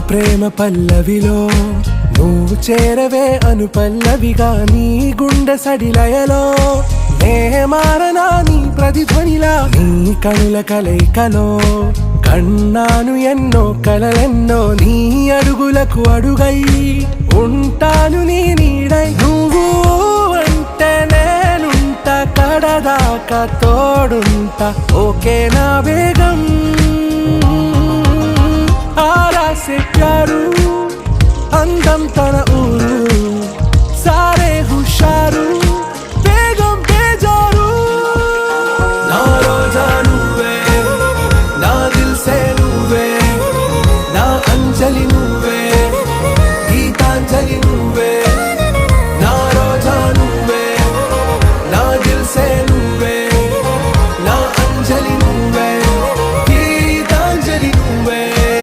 ప్రేమ పల్లవిలో నువ్వు చేరవే అను పల్లవిగా నీ గుండె సడిలయలో నే మారనా నీ ప్రతిధ్వనిలా నీ కనుల కలయికలో కన్నాను ఎన్నో కలలెన్నో నీ అడుగులకు అడుగై ఉంటాను నీ నీడై నువ్వు అంటే నేనుంట కడదాకా తోడుంటా ఓకే నా వేగం आरा से प्यारू अंदम तन ऊरू सारे हुशारू बेगम बेजारू ना रोजा नुवे ना दिल से नुवे ना अंजलि